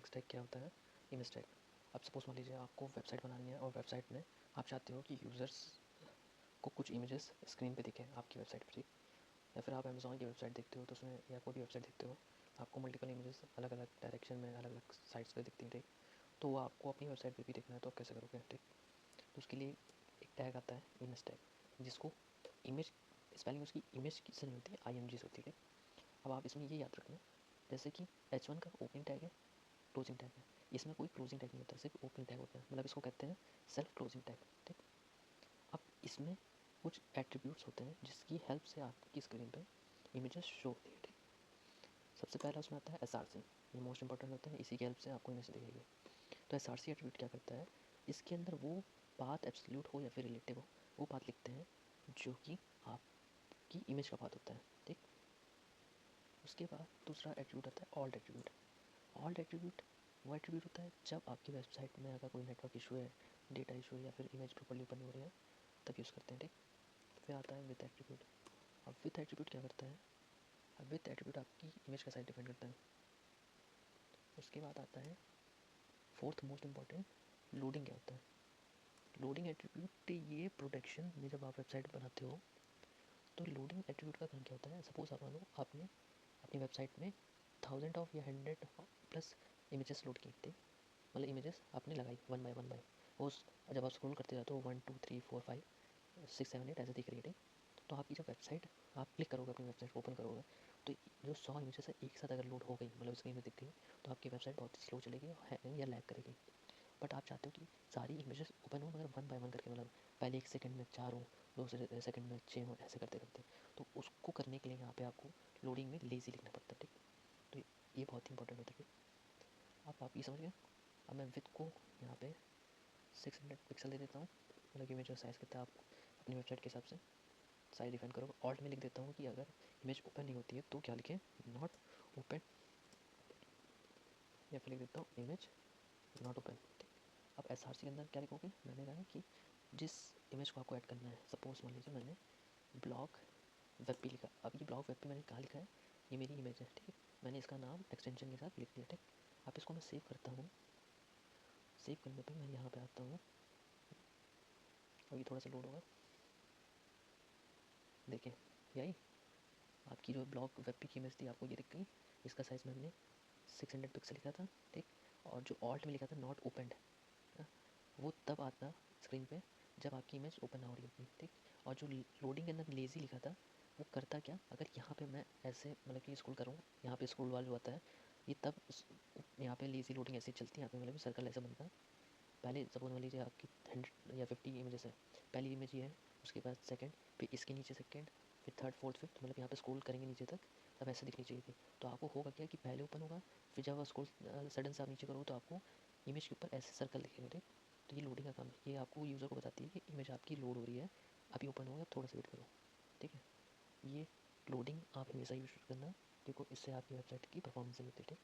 Next tag क्या होता है, इमेज टैग। अब सपोज मान लीजिए आपको वेबसाइट बनानी है और वेबसाइट में आप चाहते हो कि यूज़र्स को कुछ इमेजेस स्क्रीन पे दिखें आपकी वेबसाइट पर, ठीक। या फिर आप अमेज़ॉन की वेबसाइट देखते हो तो उसमें, या कोई भी वेबसाइट देखते हो, आपको मल्टीपल इमेजेस अलग अलग डायरेक्शन में अलग अलग साइट्स पे दिखती हैं, ठीक। तो वो आपको अपनी वेबसाइट पे भी देखना है तो आप कैसे करोगे, ठीक। तो उसके लिए एक टैग आता है इमेज टैग, जिसको इमेज स्पेलिंग उसकी इमेज की से नहीं होती है, IMG से होती है, ठीक। अब आप इसमें ये याद रखना, जैसे कि H1 का ओपनिंग टैग है, क्लोजिंग टैग है, इसमें कोई क्लोजिंग टैग नहीं होता, सिर्फ ओपनिंग टैग होता है, मतलब इसको कहते हैं सेल्फ क्लोजिंग टैग, ठीक। अब इसमें कुछ एट्रीब्यूट्स होते हैं जिसकी हेल्प से आपकी स्क्रीन पे इमेजेस शो होती है, ठीक। सबसे पहला उसमें आता है SRC, ये मोस्ट इंपॉर्टेंट होता है, इसी की हेल्प से आपको इमेज दिखेगी। तो SRC एट्रीब्यूट क्या करता है, इसके अंदर वो बात एब्सोल्यूट हो या फिर रिलेटिव हो, वो बात लिखते हैं जो कि आपकी इमेज का बात होता है, ठीक। उसके बाद दूसरा एट्रीब्यूट आता है ऑल्ट एट्रीब्यूट। ऑल्ट एट्रीब्यूट वो एट्रीब्यूट होता है जब आपकी वेबसाइट में अगर कोई नेटवर्क इशू है, डेटा इशू है, या फिर इमेज प्रॉपर्ली ओपन नहीं हो रही है, तब यूज़ करते हैं, ठीक। फिर आता है विथ एट्रीब्यूट। अब विथ एट्रीब्यूट क्या करता है, अब विथ एट्रीब्यूट आपकी इमेज का साइज डिफाइन करता है। उसके बाद आता है फोर्थ मोस्ट इंपॉर्टेंट, लोडिंग क्या होता है। लोडिंग एट्रीब्यूट ये प्रोटेक्शन में, जब आप वेबसाइट बनाते हो तो लोडिंग एट्रीब्यूट का काम क्या होता है, सपोज आप मानो आपने अपनी वेबसाइट में 1000 ऑफ या 100 प्लस इमेजेस लोड की थी, मतलब इमेजेस आपने लगाई वन बाय वन बाय, उस जब आप स्क्रॉल करते जाते हो 1 2 3 4 5 6 7 8 ऐसे दिख रही है, ठीक। तो आपकी जब वेबसाइट आप क्लिक करोगे, अपनी वेबसाइट को ओपन करोगे, तो जो 100 इमेजेस है एक साथ अगर लोड हो गई, मतलब स्क्रीन में दिख गई, तो आपकी वेबसाइट बहुत स्लो चलेगी या लैग करेगी। बट आप चाहते हो कि सारी इमेजेस ओपन हो मगर वन बाय वन करके, मतलब पहले 1 सेकंड में 4 हो, दूसरे सेकंड में 6 हो, ऐसे करते करते। तो उसको करने के लिए यहाँ पे आपको लोडिंग में लेज़ी लिखना पड़ता है, ठीक। तो ये बहुत ही इंपॉर्टेंट होता है, ठीक। आप ये समझ गए। अब मैं विथ को यहाँ पे 600 पिक्सल दे देता हूँ, मतलब इमेज का साइज़ कितना आप अपनी वेबसाइट के हिसाब से साइज डिफाइन करो। ऑल्ट में लिख देता हूँ कि अगर इमेज ओपन नहीं होती है तो क्या लिखें, नॉट ओपन, या फिर लिख देता हूँ इमेज नॉट ओपन, ठीक। अब SRC के अंदर क्या लिखोगे, मैंने कहा कि जिस इमेज को आपको ऐड करना है, सपोज मान लीजिए मैंने ब्लॉग वेब पे लिखा। अब ये ब्लॉग वेब पे मैंने कहाँ लिखा है, ये मेरी इमेज है, ठीक है। मैंने इसका नाम एक्सटेंशन के साथ लिख दिया, ठीक। अब इसको मैं सेव करता हूँ। सेव करने पे मैं यहाँ पे आता हूँ, अभी थोड़ा सा लोड होगा, देखें यही आपकी जो ब्लॉग वेब पे की इमेज थी आपको ये दिख गई। इसका साइज़ मैंने 600 पिक्सल लिखा था, ठीक। और जो ऑल्ट में लिखा था नॉट ओपनड, वो तब आता स्क्रीन पे जब आपकी इमेज ओपन ना हो रही होती, ठीक। और जो लोडिंग के अंदर लेज़ी लिखा था, वो करता क्या, अगर यहाँ पे मैं ऐसे मतलब कि स्क्रॉल करूँ, यहाँ पे स्क्रॉल वाल जो आता है, ये तब यहाँ पे लेज़ी लोडिंग ऐसे चलती है, यहाँ पे मतलब सर्कल ऐसा बनता है। पहले सपोज मान लीजिए आपकी 100 या 50 इमेजेस है, पहली इमेज ये है, उसके बाद सेकंड, फिर इसके नीचे सेकंड, फिर थर्ड फोर्थ फिफ्थ, मतलब यहाँ पे स्क्रॉल करेंगे नीचे तक तब ऐसे दिखनी चाहिए थी। तो आपको होगा क्या कि पहले ओपन होगा, फिर जब स्क्रॉल सडन से आप नीचे करोगे तो आपको इमेज के ऊपर ऐसे सर्कल दिखेंगे, ठीक। तो ये लोडिंग का काम है, ये आपको यूज़र को बताती है कि इमेज आपकी लोड हो रही है, अभी ओपन होगा, थोड़ा सा वेट करो, ठीक है। ये लोडिंग आप हमेशा यूज करना, देखो इससे आपकी वेबसाइट की परफॉर्मेंस सही होती है, ठीक।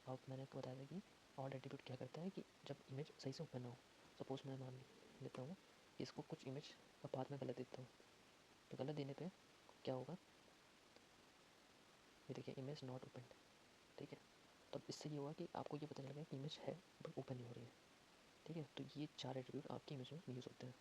अब मैंने आपको बताया था कि ऑल एट्रीब्यूट क्या करता है कि जब इमेज सही से ओपन ना हो, सपोज मैं मान लेता हूँ कि इसको कुछ इमेज का पाथ में गलत देता हूँ, तो गलत देने पे क्या होगा, ये देखिए इमेज नॉट ओपन, ठीक है। तो अब इससे ये हुआ कि आपको ये पता चल गया कि इमेज है बट ओपन नहीं हो रही है, ठीक है। तो ये 4 एट्रीब्यूट आपकी इमेज में यूज़ होते हैं।